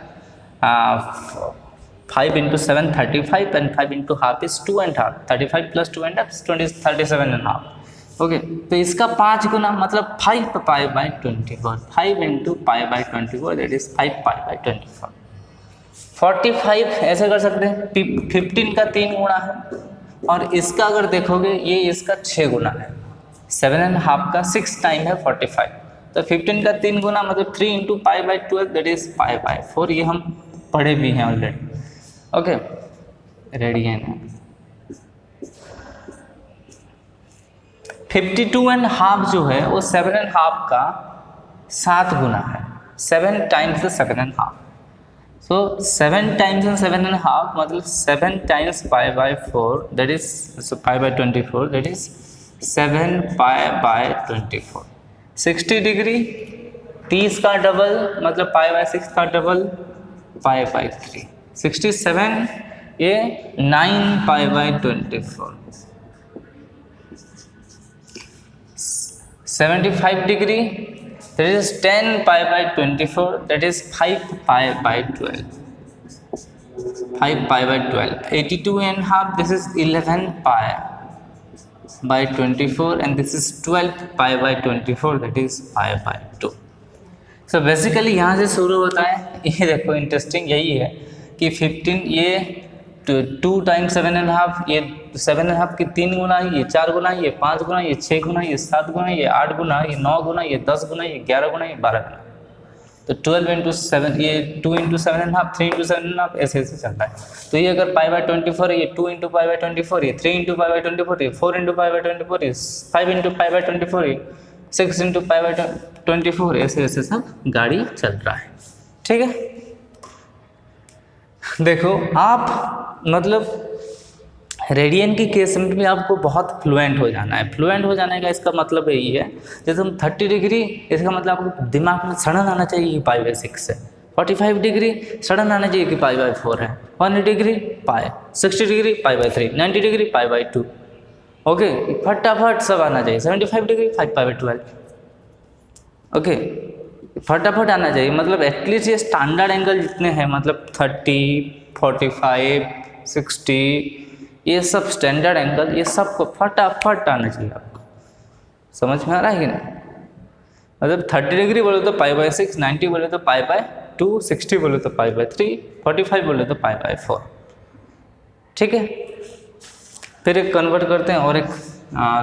5 into 7 35, and 5 into half is 2.5, 35 plus 2.5 is 37.5। Okay, तो इसका 5 गुना मतलब 5 π/24, 5 into π/24 दैट इज 5 π/24। 45 ऐसे कर सकते हैं, 15 का 3 गुना है, और इसका अगर देखोगे ये इसका 6 गुना है, 7.5 का 6 टाइम है 45, तो 15 का 3 गुना मतलब 3 into π/12 दैट इज π/4। ये हम पढ़े भी हैं ऑलरेडी। ओके, रेडियन है। 52.5 जो है वो 7.5 का 7 गुना है, 7 times 7.5, so 7 times 7.5 मतलब 7 times π/4 that is, so π/24 that is 7 π/24। 60 degree 30 का डबल मतलब π/6 का डबल π/3। 67 ये 9 π/24। 75 degree that is 10 π/24 that is 5 π/12, 5 π/12। 82.5 this is 11 π/24 and this is 12 π/24 that is 5/2। So basically यहाँ से शुरू होता है। ये देखो इंटरेस्टिंग यही है कि 15 ये 2 times 7.5, ये 7.5 की 3 गुना, ये 4 गुना, ये 5 गुना, ये 6 गुना, ये 7 गुना, ये 8 गुना, ये 9 गुना, ये 10 गुना, ये 11 गुना, ये 12 गुना। तो 12 into 7, ये 2 into 7.5, 3 into 7.5 ऐसे ऐसे चलता है। तो ये अगर π/24 है, ये 2 into π/24, ये 3 into π/24, ये 4 into π/24, ये 5 into π/24, ये 6 into π/24, ऐसे ऐसे सब गाड़ी चल रहा है। ठीक है, देखो आप मतलब रेडियन की केस में भी आपको बहुत फ्लुएंट हो जाना है। फ्लुएंट हो जाने का इसका मतलब यही है, जैसे हम 30 डिग्री, इसका मतलब आपको दिमाग में सड़न आना चाहिए, ये π/6 है, 45 डिग्री सडन आना चाहिए कि π/4 है, 180 degree pi, 60 degree π/3, 90 degree π/2। Okay, फटाफट सब आना चाहिए। 75 डिग्री 5π/12। ओके, फटाफट आना चाहिए, मतलब एटलीस्ट ये स्टैंडर्ड एंगल जितने हैं, मतलब 30, 45, 60, ये सब स्टैंडर्ड एंगल, ये सबको फटाफट आना चाहिए आपको। समझ में आ रहा है कि नहीं? मतलब 30 डिग्री बोले तो π/6, 90 बोले तो π/2, 60 बोले तो π/3, 45 बोले तो π/4। ठीक है, फिर एक कन्वर्ट करते हैं और एक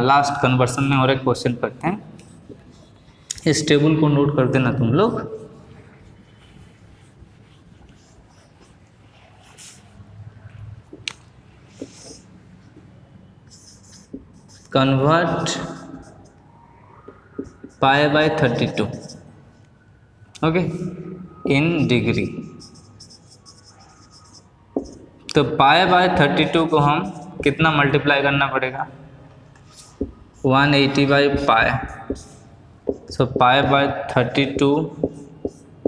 लास्ट कन्वर्सन में और एक क्वेश्चन करते हैं। इस टेबल को नोट कर देना तुम लोग। Convert π/32, okay, in degree. तो π/32 को हम कितना मल्टीप्लाई करना पड़ेगा? 180/π। So π/32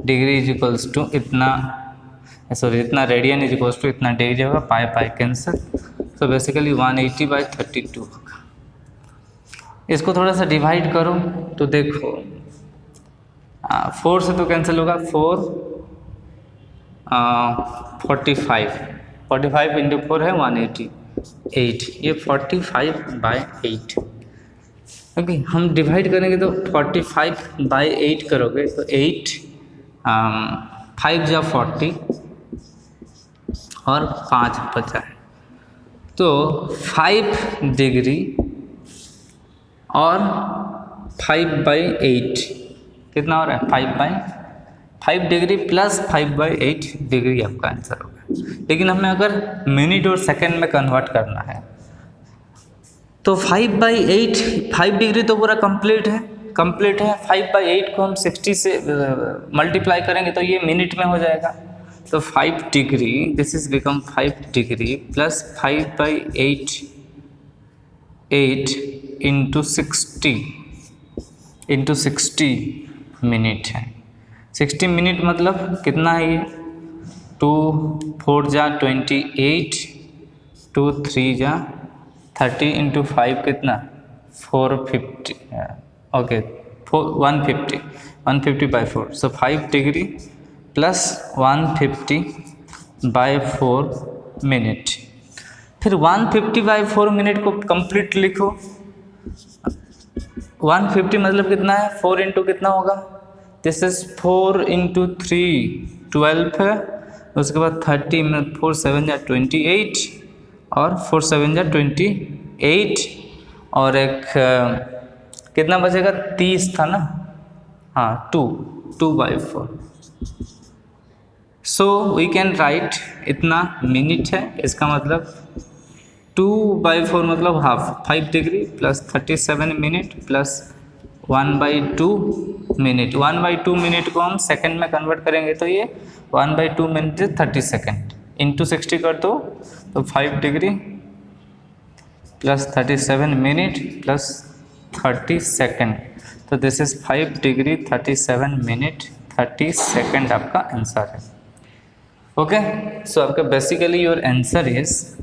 degree is equals to इतना, सॉरी इतना रेडियन इज इक्वल्स टू इतना डिग्री होगा, पाई कैंसिल। सो बेसिकली 180/32 होगा। इसको थोड़ा सा डिवाइड करो तो देखो 4 से तो कैंसिल होगा, 4 45 इंटू 4 है 188, ये 45/8। ओके, हम डिवाइड करेंगे तो 45/8 करोगे तो 8 5 जा 40 और 5 बचा है, तो 5 डिग्री और 5/8 कितना हो रहा है? 5 डिग्री प्लस 5/8 डिग्री आपका आंसर होगा। लेकिन हमें अगर मिनट और सेकंड में कन्वर्ट करना है तो 5/8, 5 डिग्री तो पूरा कंप्लीट है। 5/8 को हम 60 से मल्टीप्लाई करेंगे तो ये मिनट में हो जाएगा। तो 5 degree, this is become 5 degree plus 5/8 into 60 minute है। 60 मिनट मतलब कितना है ये? 2 4 जा 28, 2 3 जा 30 इंटू 5 कितना? 450। ओके, 150/4। सो 5 डिग्री प्लस 150/4 मिनट। फिर 150/4 मिनट को कंप्लीट लिखो। 150 मतलब कितना है? 4 इंटू कितना होगा? दिस इज 4 इंटू 3 12 है, उसके बाद 30 में 4 7 जा 28 और 4 7 जा 28 और एक कितना बचेगा? 30 था ना, हाँ 2/4। सो वी कैन राइट इतना मिनट है, इसका मतलब 2/4 मतलब half. 5 degree plus 37 minute plus 1/2 minute. 1/2 minute को हम सेकंड में कन्वर्ट करेंगे तो ये 1/2 मिनट 30 सेकंड इंटू 60 कर दो तो 5 degree plus 37 minute plus 30 second. तो this is 5 degree 37 minute 30 second आपका आंसर है। ओके, सो आपका basically your answer is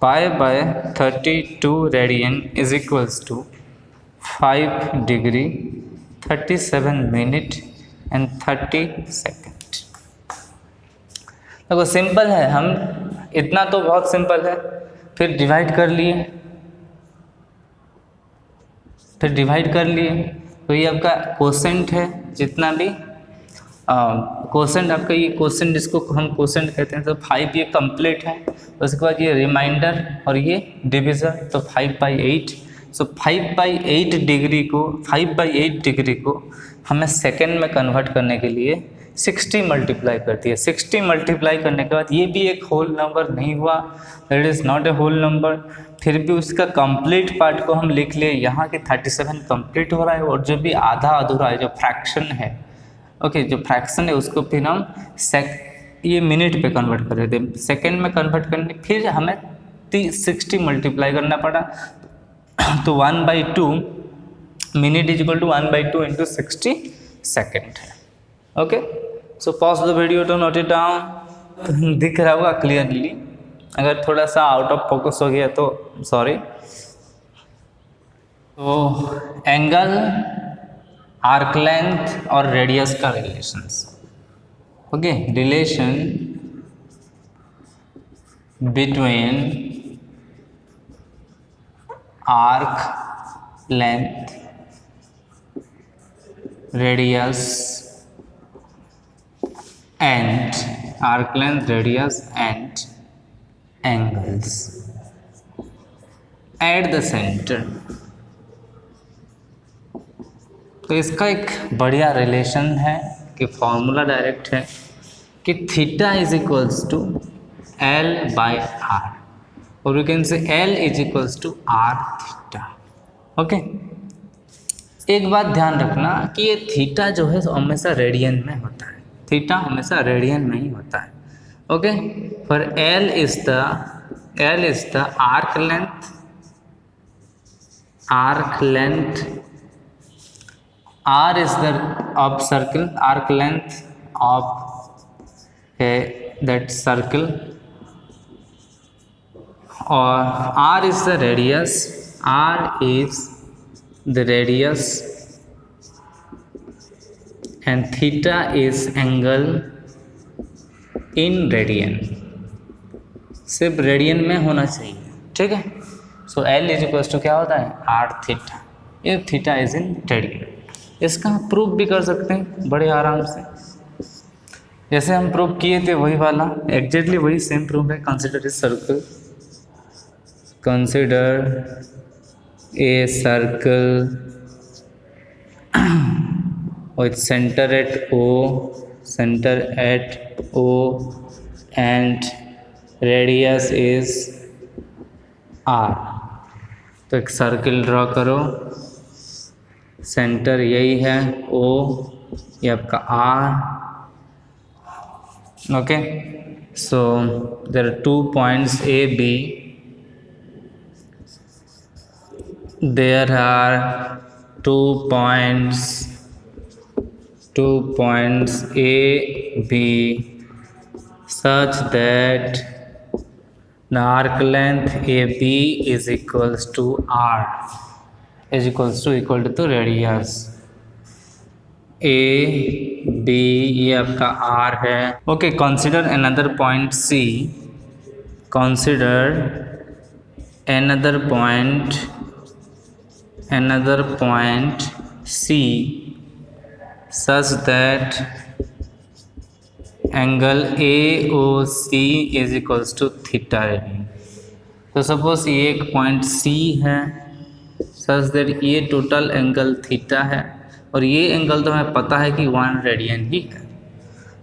π/32 radian is equals to 5 degree 37 minute and 30 second. देखो सिंपल है, हम इतना तो बहुत सिंपल है। फिर डिवाइड कर लिए, तो ये आपका कोसेंट है। जितना भी कोसेंट आपका, ये कोसेंट जिसको हम कोसेंट कहते हैं, तो 5 ये कंप्लीट है। उसके बाद ये रिमाइंडर और ये डिविज़न, तो 5/8। सो 5/8 डिग्री को हमें सेकंड में कन्वर्ट करने के लिए 60 मल्टीप्लाई करती है। 60 मल्टीप्लाई करने के बाद ये भी एक होल नंबर नहीं हुआ, that is not a whole number. फिर भी उसका कंप्लीट पार्ट को हम लिख लिए यहाँ के 37 कंप्लीट हो रहा है, और जो भी आधा अधूरा है, जो फ्रैक्शन है, ओके, जो फ्रैक्शन है उसको फिर हम ये मिनट पे कन्वर्ट कर रहे थे, सेकेंड में कन्वर्ट करने फिर हमें 60 मल्टीप्लाई करना पड़ा। तो 1/2 minute is equal to 1/2 into 60 second है। Okay, so pause the video to note it down. दिख रहा होगा क्लियरली, अगर थोड़ा सा आउट ऑफ फोकस हो गया तो सॉरी। तो एंगल, आर्क लेंथ और रेडियस का relations, okay, relation between arc length, radius and arc length, radius and angles at the center। तो इसका एक बढ़िया रिलेशन है कि फॉर्मूला डायरेक्ट है कि theta is equals to L by R, और you can say L is equals to R theta. Okay, एक बात ध्यान रखना कि ये थीटा जो है हमेशा रेडियन में होता है, थीटा हमेशा रेडियन में ही होता है। Okay, for L is the arc length, R is the of circle, arc length of that circle, और R is the radius, R is the radius and theta is angle in radian, सिर्फ radian में होना चाहिए, ठीक है। So L is equals to क्या होता है, आर थीटा, ये थीटा इज इन रेडियन। इसका प्रूफ भी कर सकते हैं बड़े आराम से, जैसे हम प्रूफ किए थे वही वाला, एग्जैक्टली वही सेम प्रूफ है। Consider a circle, consider a circle with center at O and radius is R। तो एक सर्किल ड्रॉ करो, सेंटर यही है O, ये आपका R। Okay, so there are 2 points A B, there are 2 points A, B such that the arc length AB is equals to R, is equals to equal to radius A B, ये आपका R है। Okay, consider another point C, consider another point C such that angle AOC is equals to theta radian। तो suppose ये एक point C है, such that ये total angle theta है, और ये एंगल तो हमें पता है कि 1 रेडियन ही है।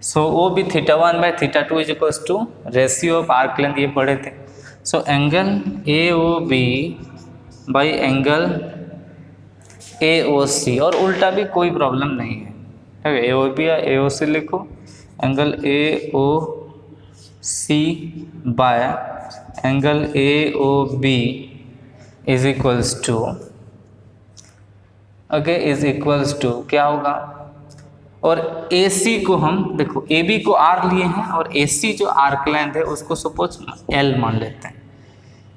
सो वो भी θ1 by θ2 is equals to ratio of arc length, ये पढ़े थे। So angle AOB by angle AOC, और उल्टा भी कोई प्रॉब्लम नहीं है, ठीक है। AOB या AOC लिखो, angle AOC by angle AOB is equals to, okay, is equals to क्या होगा, और AC को हम देखो AB को R लिए हैं, और AC जो आर्क लेंथ है उसको सपोज L मान लेते हैं,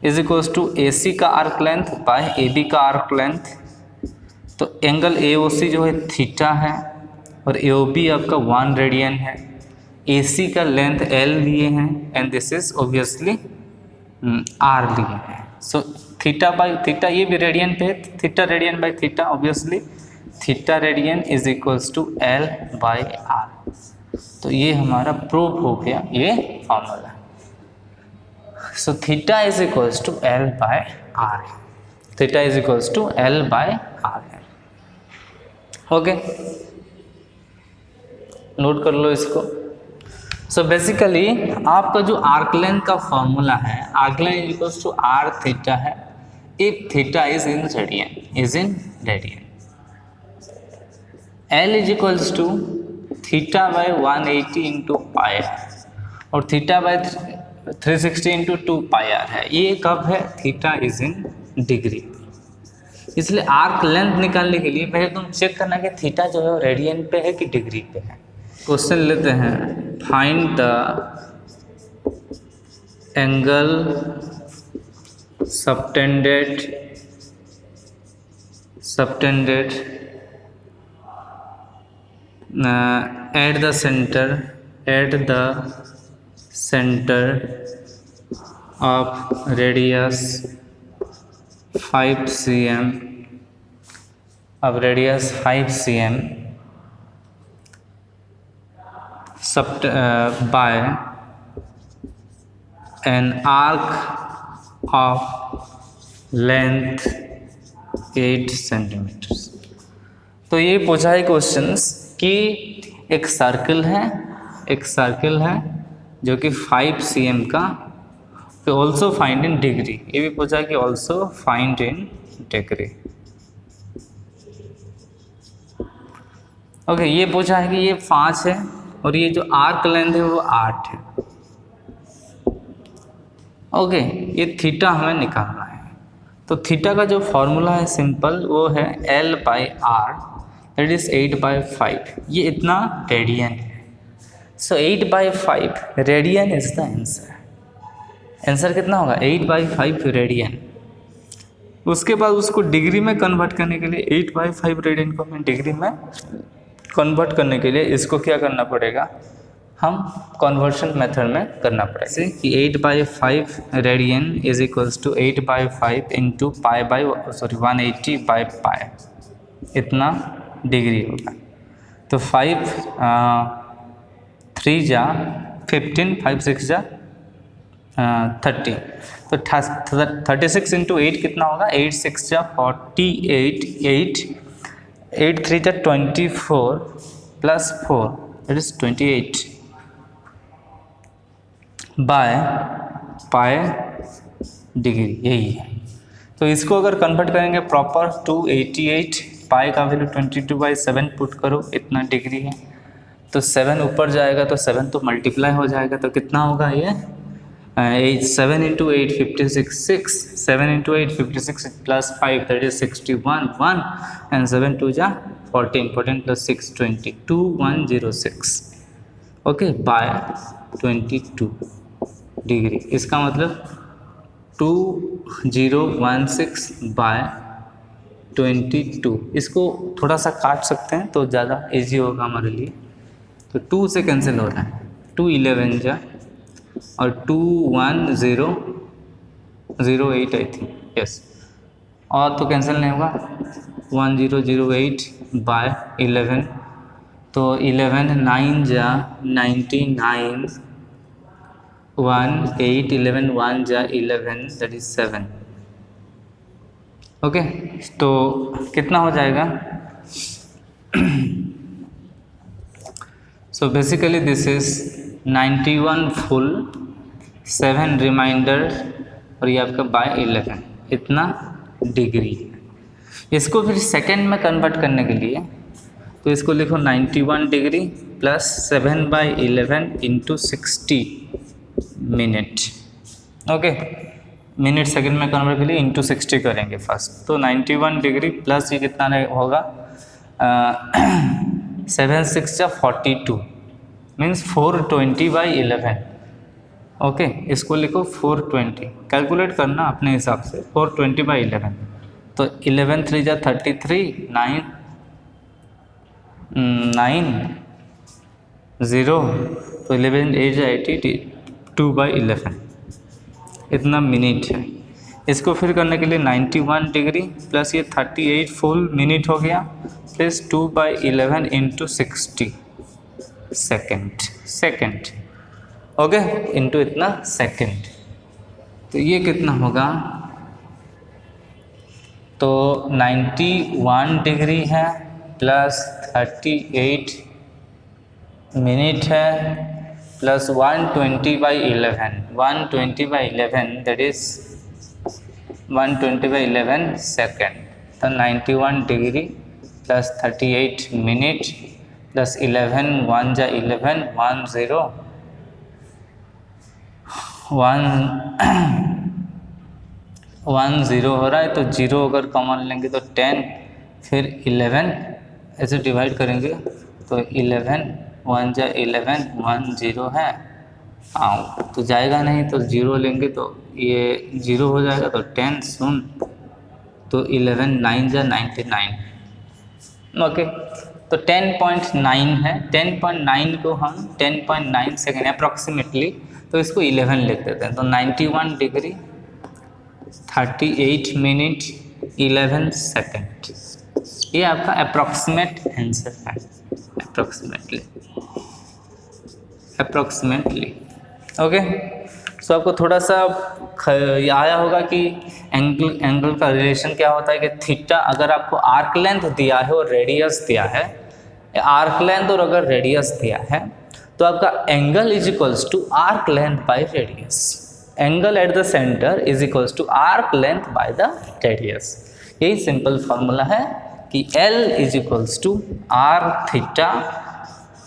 इज इक्वल्स टू AC का आर्क लेंथ बाय AB का आर्क लेंथ। तो एंगल AOC जो है थीटा है, और AOB आपका 1 रेडियन है, AC का लेंथ L लिए हैं, and this is obviously R लिए हैं। सो थीटा बाई थीटा, ये भी रेडियन पे, theta radian by theta, obviously theta radian is equals to L by R। तो ये हमारा प्रूफ हो गया ये formula. So theta is equals to L by R, theta is equals to L by R है। Okay, note कर लो इसको। सो बेसिकली आपका जो आर्क लेंथ का फॉर्मूला है, arc length is equals to R theta है, if theta is in radian, L is equals to theta by 180 into pi R, और theta by 360 into 2 pi R है। ये कब है, थीटा इज इन डिग्री। इसलिए arc length निकालने के लिए पहले तुम चेक करना कि थीटा जो है रेडियन पे है कि डिग्री पे है। क्वेश्चन लेते हैं, find the angle subtended at the center of radius 5 cm by an arc of length 8 centimetres. तो ये पूछा है क्वेश्चंस कि एक सर्कल है जो कि 5 cm का, तो ऑल्सो फाइंड इन डिग्री। ये भी पूछा है कि also find in degree. Okay, ये पूछा है कि ये 5 है और ये जो आर्क लेंथ है वो 8 है। ओके, ये थीटा हमें निकालना है। तो थीटा का जो फॉर्मूला है सिंपल, वो है L/R, दैट इज 8/5। ये इतना रेडियन है। सो 8/5 radian is the answer. Answer कितना होगा? 8/5 रेडियन। उसके बाद उसको डिग्री में कन्वर्ट करने के लिए 8/5 रेडियन को हमें डिग्री में कन्वर्ट करने के लिए इसको क्या करना पड़ेगा? हम कन्वर्शन मेथड में करना पड़ेगा। जैसे कि 8/5 radian is equals to 8/5 into pi by 180/पाई, इतना डिग्री होगा। तो 5 3 जा 15, 5 6 जा 30, तो 36 इंटू 8 कितना होगा? 8 6 जा 48, 8 3 जा 24 plus 4 that is 28 bye pi degree, यही है। तो इसको अगर कन्वर्ट करेंगे प्रॉपर 288, पाई का वैल्यू 22/7 पुट करो, इतना डिग्री है। तो 7 ऊपर जाएगा तो 7 तो मल्टीप्लाई हो जाएगा, तो कितना होगा ये? 7 into 8 56, 6 7 into 8 56 plus 5 that is 61, 1 and 7 2 जा 14, 14 प्लस 6 20, 2106 ओके बाय 22 डिग्री। इसका मतलब 2016 बाय 22। इसको थोड़ा सा काट सकते हैं तो ज़्यादा इजी होगा हमारे लिए। तो 2 से कैंसिल हो रहा है, 2 11 जा और 21008 आई थिंक, यस, और तो कैंसिल नहीं होगा। 1008 बाय 11, तो 11 9 जा 99, 1 8 11 1 जा 11 दैट इज 7 ओके। तो कितना हो जाएगा? So basically this is 91 full, 7 remainder और ये आपका बाय 11, इतना डिग्री। इसको फिर सेकेंड में कन्वर्ट करने के लिए तो इसको लिखो 91 degree plus 7/11 into 60 minute. Okay, minute second में कन्वर्ट के लिए इंटू 60 करेंगे फर्स्ट। तो 91 डिग्री प्लस ये कितना होगा? 7 6 जा 42 मीन्स 420/11। ओके, इसको लिखो 420, कैलकुलेट करना अपने हिसाब से। 420/11 तो 11 3 जा 33, 9 0 तो 11 8 जा 80, 2/11 इतना मिनट है। इसको फिर करने के लिए 91 डिग्री प्लस ये 38 फुल मिनट हो गया plus 2/11 into 60 second okay, into इतना सेकेंड। तो ये कितना होगा? तो 91 डिग्री है प्लस 38 मिनट है प्लस 120/11, 120/11 दैट इज 120/11 सेकेंड। तो 91 डिग्री प्लस 38 मिनट प्लस 11 1 जा 11 1 0 1 0 हो रहा है, तो 0 अगर कॉमन लेंगे तो 10, फिर 11 ऐसे डिवाइड करेंगे तो 11 1 जा 11, 1 0 है, हाँ तो जाएगा नहीं, तो 0 लेंगे तो ये 0 हो जाएगा, तो 10 सुन, तो 11 9 जा 99, ओके। तो 10.9 है, 10.9 को हम 10.9 सेकेंड अप्रॉक्सीमेटली, तो इसको 11 लिख देते हैं, तो 91 डिग्री 38 मिनट 11 सेकेंड, ये आपका अप्रॉक्सीमेट आंसर है, अप्रॉक्सीमेटली ओके। सो आपको थोड़ा सा आया होगा कि एंगल का रिलेशन क्या होता है कि थीटा, अगर आपको आर्क लेंथ दिया है और रेडियस दिया है, आर्क लेंथ और अगर रेडियस दिया है तो आपका angle is equals to arc length by radius, angle at the centre is equals to arc length by the radius. यही सिंपल फॉर्मूला है कि L is equals to R theta.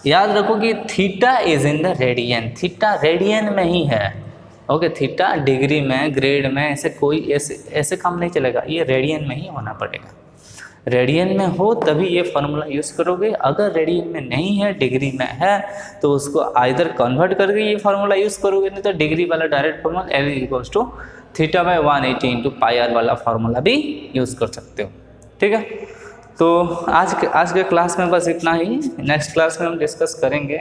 याद रखो कि theta is in the radian, theta radian में ही है, okay. Theta degree में, ग्रेड में, ऐसे कोई ऐसे काम नहीं चलेगा, ये रेडियन में ही होना पड़ेगा। रेडियन में हो तभी ये फार्मूला यूज़ करोगे, अगर रेडियन में नहीं है, डिग्री में है, तो उसको आइदर कन्वर्ट करके ये फार्मूला यूज़ करोगे, नहीं तो डिग्री वाला direct formula L is equals to theta by 180 into pi R वाला फार्मूला भी यूज़ कर सकते हो, ठीक है। तो आज के क्लास में बस इतना ही। नेक्स्ट क्लास में हम डिस्कस करेंगे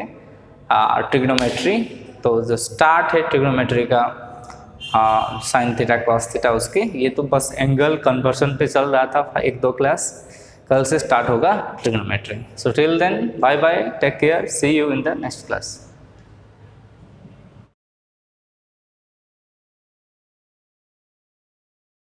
ट्रिग्नोमेट्री। तो जो स्टार्ट है ट्रिग्नोमेट्री का साइन थीटा कॉस थीटा उसके, ये तो बस एंगल कन्वर्सन पे चल रहा था 1-2 क्लास, कल से स्टार्ट होगा trigonometry. So till then bye bye, take care, see you in the next class.